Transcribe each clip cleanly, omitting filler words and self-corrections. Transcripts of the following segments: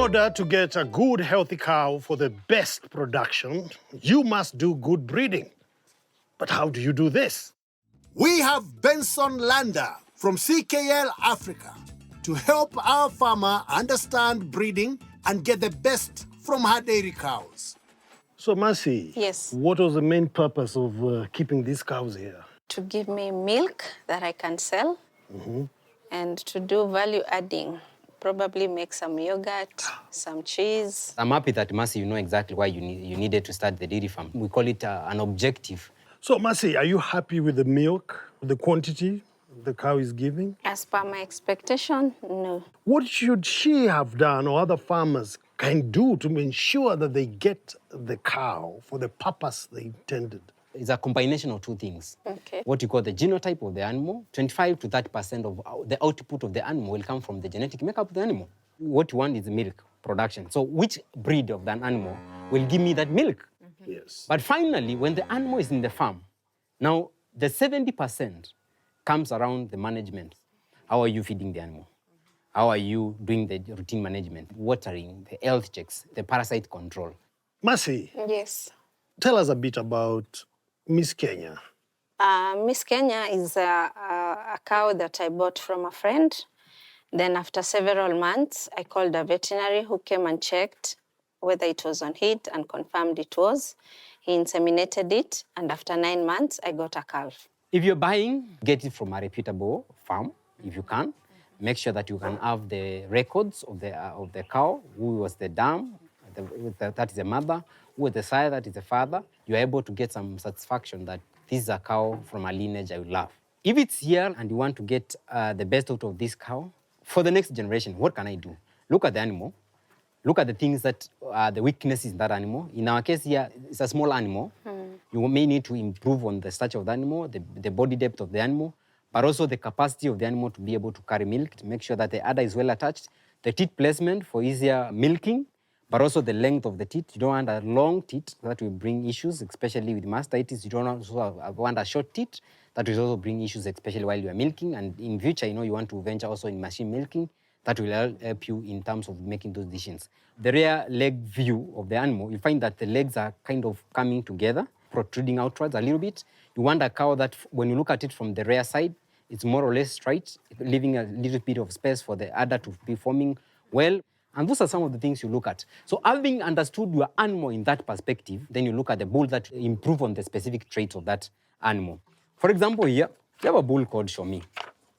order to get a good, healthy cow for the best production, you must do good breeding. But how do you do this? We have Benson Landa from CKL Africa to help our farmer understand breeding and get the best from her dairy cows. So, Mercy, Yes. what was the main purpose of keeping these cows here? To give me milk that I can sell and to do value adding. Probably make some yogurt, some cheese. I'm happy that, Mercy, you know exactly why you needed to start the dairy farm. We call it an objective. So, Mercy, are you happy with the milk, the quantity the cow is giving? As per my expectation, no. What should she have done or other farmers can do to ensure that they get the cow for the purpose they intended? It's a combination of two things. Okay. What you call the genotype of the animal, 25 to 30% of the output of the animal will come from the genetic makeup of the animal. What you want is milk production. So which breed of that animal will give me that milk? Yes. But finally, when the animal is in the farm, now the 70% comes around the management. How are you feeding the animal? How are you doing the routine management, watering, the health checks, the parasite control? Mercy, Yes. tell us a bit about Miss Kenya. Miss Kenya is a cow that I bought from a friend. Then after several months, I called a veterinary who came and checked whether it was on heat and confirmed it was. He inseminated it, and after 9 months, I got a calf. If you're buying, get it from a reputable farm, if you can. Make sure that you can have the records of the cow, who was the dam, that is the mother, who was the sire, that is the father. You're able to get some satisfaction that this is a cow from a lineage I would love. If it's here and you want to get the best out of this cow, for the next generation, what can I do? Look at the animal. Look at the things that are the weaknesses in that animal. In our case here, it's a small animal. You may need to improve on the stature of the animal, the body depth of the animal, but also the capacity of the animal to be able to carry milk, to make sure that the udder is well attached, the teat placement for easier milking, but also the length of the teat. You don't want a long teat, that will bring issues, especially with mastitis. You don't also want a short teat, that will also bring issues, especially while you are milking. And in future, you want to venture also in machine milking. That will help you in terms of making those decisions. The rear leg view of the animal, you find that the legs are kind of coming together, protruding outwards a little bit. You want a cow that, when you look at it from the rear side, it's more or less straight, leaving a little bit of space for the udder to be forming well. And those are some of the things you look at. So having understood your animal in that perspective, then you look at the bull that improve on the specific traits of that animal. For example, here, you have a bull called Shomi.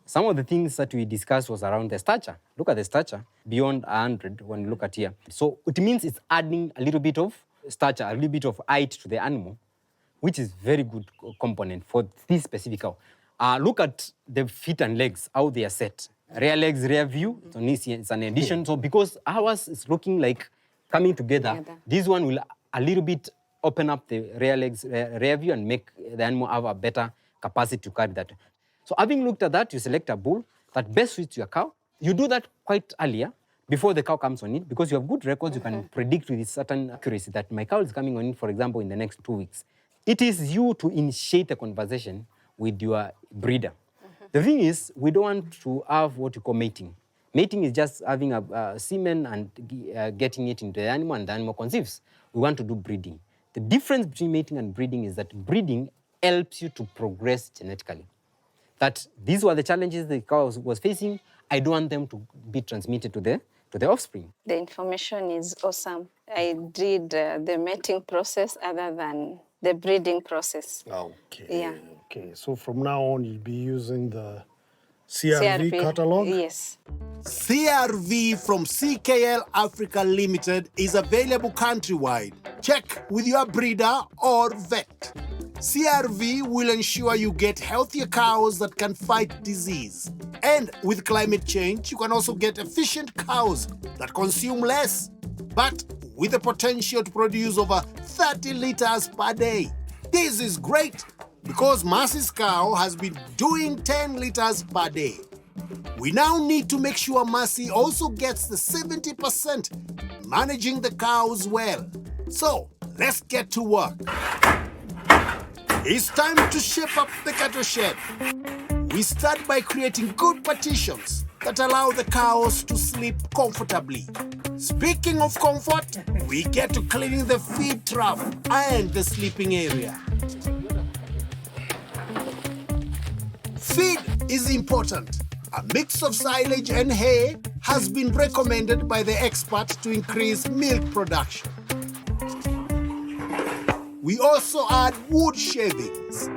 Some of the things that we discussed was around the stature. Look at the stature, beyond 100 when you look at here. So it means it's adding a little bit of stature, a little bit of height to the animal, which is very good component for this specific cow. Look at the feet and legs, how they are set. Rear legs, rear view, it's an addition. So because ours is looking like coming together, this one will a little bit open up the rear legs, rear view, and make the animal have a better capacity to carry that. So having looked at that, you select a bull that best suits your cow. You do that quite earlier, before the cow comes on it, because you have good records. You can predict with certain accuracy that my cow is coming on it, for example, in the next 2 weeks. It is you to initiate a conversation with your breeder. The thing is, we don't want to have what you call mating. Mating is just having a semen and getting it into the animal, and the animal conceives. We want to do breeding. The difference between mating and breeding is that breeding helps you to progress genetically. That these were the challenges the cow was facing. I don't want them to be transmitted to the offspring. The information is awesome. I did the mating process other than the breeding process. Okay. Yeah. Okay. So from now on, you'll be using the CRV catalog? Yes. CRV from CKL Africa Limited is available countrywide. Check with your breeder or vet. CRV will ensure you get healthier cows that can fight disease. And with climate change, you can also get efficient cows that consume less, but with the potential to produce over 30 liters per day. This is great because Mercy's cow has been doing 10 liters per day. We now need to make sure Mercy also gets the 70%, managing the cows well. So let's get to work. It's time to shape up the cattle shed. We start by creating good partitions that allow the cows to sleep comfortably. Speaking of comfort, we get to cleaning the feed trough and the sleeping area. Feed is important. A mix of silage and hay has been recommended by the experts to increase milk production. We also add wood shavings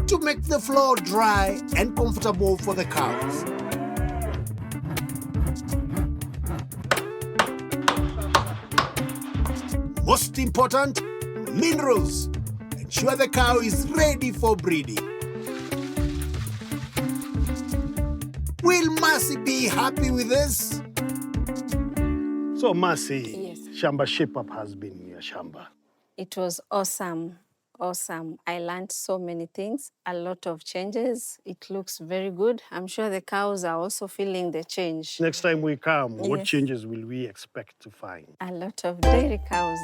to make the floor dry and comfortable for the cows. Most important, minerals. Ensure the cow is ready for breeding. Will Mercy be happy with this? So, Mercy, Yes. Shamba Shape Up has been in your Shamba. It was awesome, awesome. I learned so many things, a lot of changes. It looks very good. I'm sure the cows are also feeling the change. Next time we come, what Yes. changes will we expect to find? A lot of dairy cows.